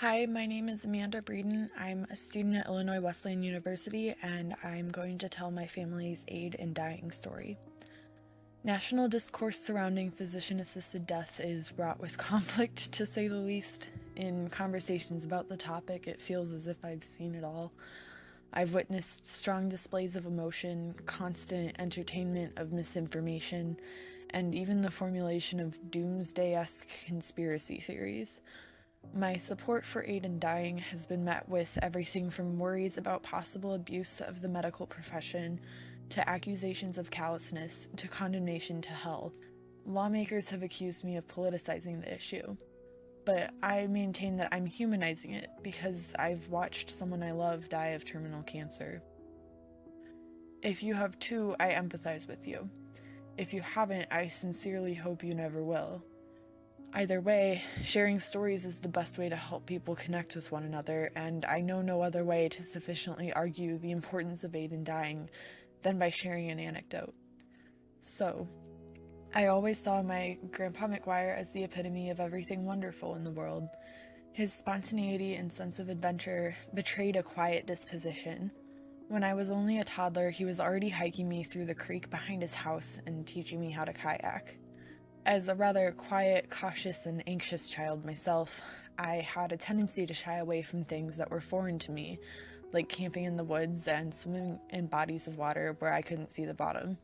Hi, my name is Amanda Breeden. I'm a student at Illinois Wesleyan University, and I'm going to tell my family's aid in dying story. National discourse surrounding physician-assisted death is wrought with conflict, to say the least. In conversations about the topic, it feels as if I've seen it all. I've witnessed strong displays of emotion, constant entertainment of misinformation, and even the formulation of doomsday-esque conspiracy theories. My support for aid in dying has been met with everything from worries about possible abuse of the medical profession to accusations of callousness to condemnation to hell. Lawmakers have accused me of politicizing the issue, but I maintain that I'm humanizing it because I've watched someone I love die of terminal cancer. If you have too, I empathize with you. If you haven't, I sincerely hope you never will. Either way, sharing stories is the best way to help people connect with one another, and I know no other way to sufficiently argue the importance of aid in dying than by sharing an anecdote. So, I always saw my Grandpa McGuire as the epitome of everything wonderful in the world. His spontaneity and sense of adventure betrayed a quiet disposition. When I was only a toddler, he was already hiking me through the creek behind his house and teaching me how to kayak. As a rather quiet, cautious, and anxious child myself, I had a tendency to shy away from things that were foreign to me, like camping in the woods and swimming in bodies of water where I couldn't see the bottom.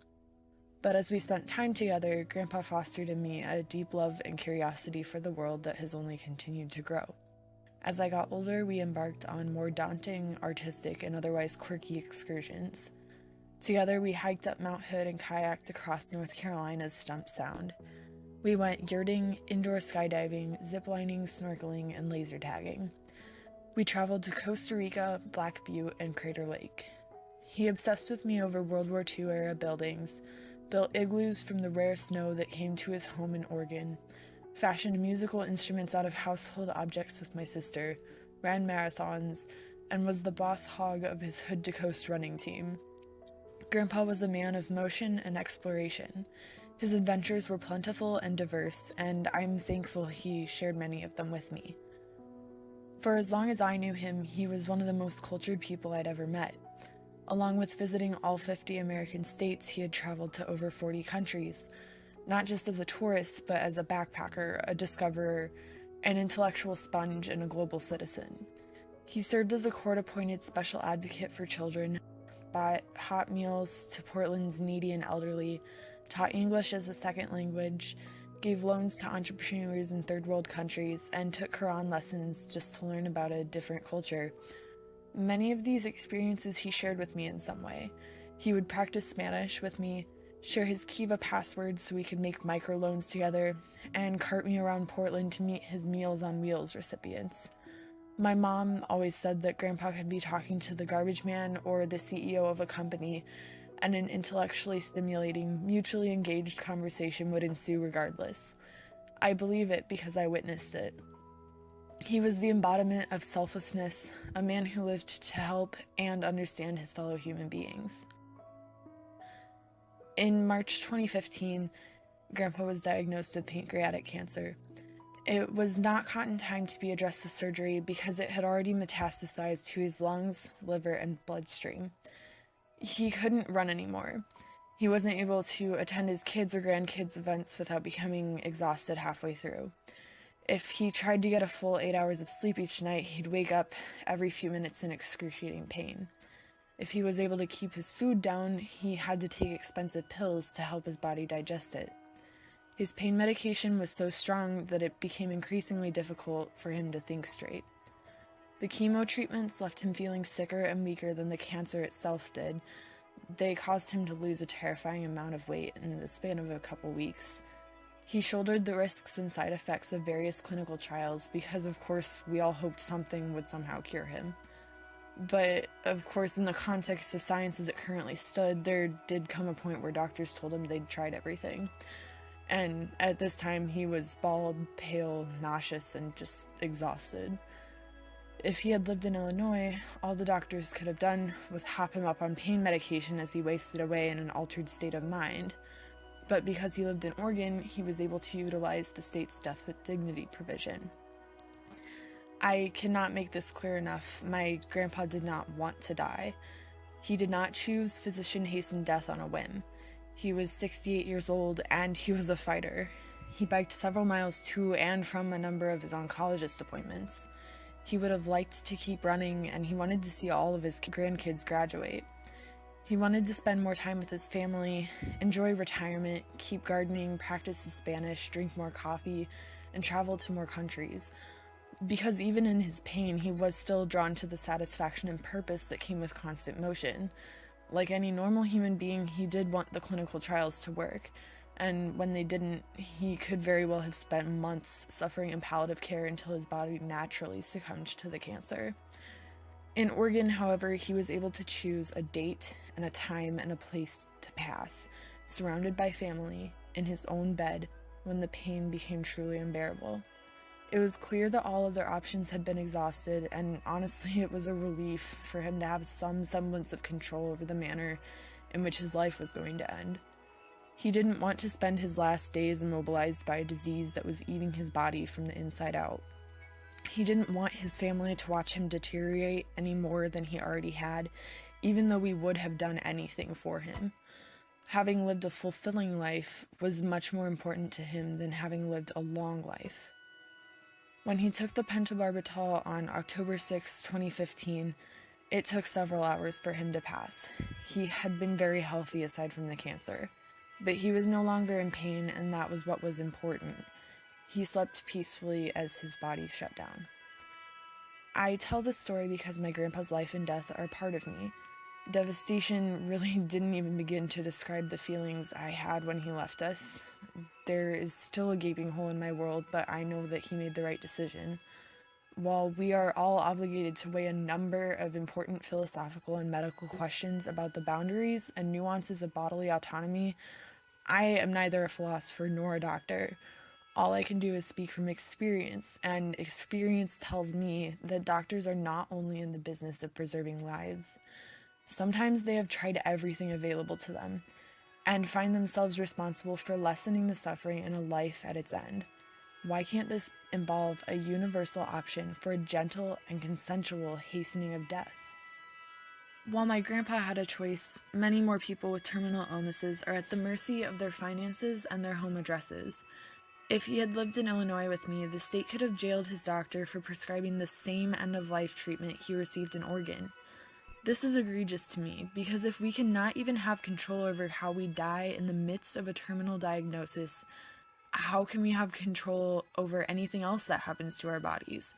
But as we spent time together, Grandpa fostered in me a deep love and curiosity for the world that has only continued to grow. As I got older, we embarked on more daunting, artistic, and otherwise quirky excursions. Together, we hiked up Mount Hood and kayaked across North Carolina's Stump Sound. We went yurting, indoor skydiving, ziplining, snorkeling, and laser tagging. We traveled to Costa Rica, Black Butte, and Crater Lake. He obsessed with me over World War II era buildings, built igloos from the rare snow that came to his home in Oregon, fashioned musical instruments out of household objects with my sister, ran marathons, and was the boss hog of his Hood to Coast running team. Grandpa was a man of motion and exploration. His adventures were plentiful and diverse, and I'm thankful he shared many of them with me. For as long as I knew him, he was one of the most cultured people I'd ever met. Along with visiting all 50 American states, he had traveled to over 40 countries, not just as a tourist, but as a backpacker, a discoverer, an intellectual sponge, and a global citizen. He served as a court-appointed special advocate for children, bought hot meals to Portland's needy and elderly, taught English as a second language, gave loans to entrepreneurs in third world countries, and took Quran lessons just to learn about a different culture. Many of these experiences he shared with me in some way. He would practice Spanish with me, share his Kiva passwords so we could make microloans together, and cart me around Portland to meet his Meals on Wheels recipients. My mom always said that Grandpa could be talking to the garbage man or the CEO of a company, and an intellectually stimulating, mutually engaged conversation would ensue regardless. I believe it because I witnessed it. He was the embodiment of selflessness, a man who lived to help and understand his fellow human beings. In March 2015, Grandpa was diagnosed with pancreatic cancer. It was not caught in time to be addressed with surgery because it had already metastasized to his lungs, liver, and bloodstream. He couldn't run anymore. He wasn't able to attend his kids' or grandkids' events without becoming exhausted halfway through. If he tried to get a full 8 hours of sleep each night, he'd wake up every few minutes in excruciating pain. If he was able to keep his food down, he had to take expensive pills to help his body digest it. His pain medication was so strong that it became increasingly difficult for him to think straight. The chemo treatments left him feeling sicker and weaker than the cancer itself did. They caused him to lose a terrifying amount of weight in the span of a couple weeks. He shouldered the risks and side effects of various clinical trials because, of course, we all hoped something would somehow cure him. But, of course, in the context of science as it currently stood, there did come a point where doctors told him they'd tried everything. And at this time, he was bald, pale, nauseous, and just exhausted. If he had lived in Illinois, all the doctors could have done was hop him up on pain medication as he wasted away in an altered state of mind. But because he lived in Oregon, he was able to utilize the state's death with dignity provision. I cannot make this clear enough. My grandpa did not want to die. He did not choose physician-hastened death on a whim. He was 68 years old, and he was a fighter. He biked several miles to and from a number of his oncologist appointments. He would have liked to keep running, and he wanted to see all of his grandkids graduate. He wanted to spend more time with his family, enjoy retirement, keep gardening, practice his Spanish, drink more coffee, and travel to more countries. Because even in his pain, he was still drawn to the satisfaction and purpose that came with constant motion. Like any normal human being, he did want the clinical trials to work, and when they didn't, he could very well have spent months suffering in palliative care until his body naturally succumbed to the cancer. In Oregon, however, he was able to choose a date and a time and a place to pass, surrounded by family, in his own bed, when the pain became truly unbearable. It was clear that all other options had been exhausted, and honestly, it was a relief for him to have some semblance of control over the manner in which his life was going to end. He didn't want to spend his last days immobilized by a disease that was eating his body from the inside out. He didn't want his family to watch him deteriorate any more than he already had, even though we would have done anything for him. Having lived a fulfilling life was much more important to him than having lived a long life. When he took the pentobarbital on October 6, 2015, it took several hours for him to pass. He had been very healthy aside from the cancer, but he was no longer in pain, and that was what was important. He slept peacefully as his body shut down. I tell this story because my grandpa's life and death are a part of me. Devastation really didn't even begin to describe the feelings I had when he left us. There is still a gaping hole in my world, but I know that he made the right decision. While we are all obligated to weigh a number of important philosophical and medical questions about the boundaries and nuances of bodily autonomy, I am neither a philosopher nor a doctor. All I can do is speak from experience, and experience tells me that doctors are not only in the business of preserving lives. Sometimes they have tried everything available to them, and find themselves responsible for lessening the suffering in a life at its end. Why can't this involve a universal option for a gentle and consensual hastening of death? While my grandpa had a choice, many more people with terminal illnesses are at the mercy of their finances and their home addresses. If he had lived in Illinois with me, the state could have jailed his doctor for prescribing the same end-of-life treatment he received in Oregon. This is egregious to me, because if we cannot even have control over how we die in the midst of a terminal diagnosis, how can we have control over anything else that happens to our bodies?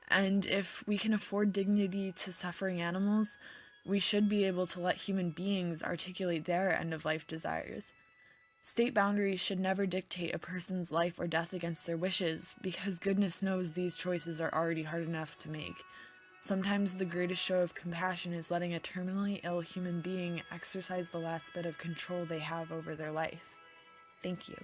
And if we can afford dignity to suffering animals, we should be able to let human beings articulate their end-of-life desires. State boundaries should never dictate a person's life or death against their wishes, because goodness knows these choices are already hard enough to make. Sometimes the greatest show of compassion is letting a terminally ill human being exercise the last bit of control they have over their life. Thank you.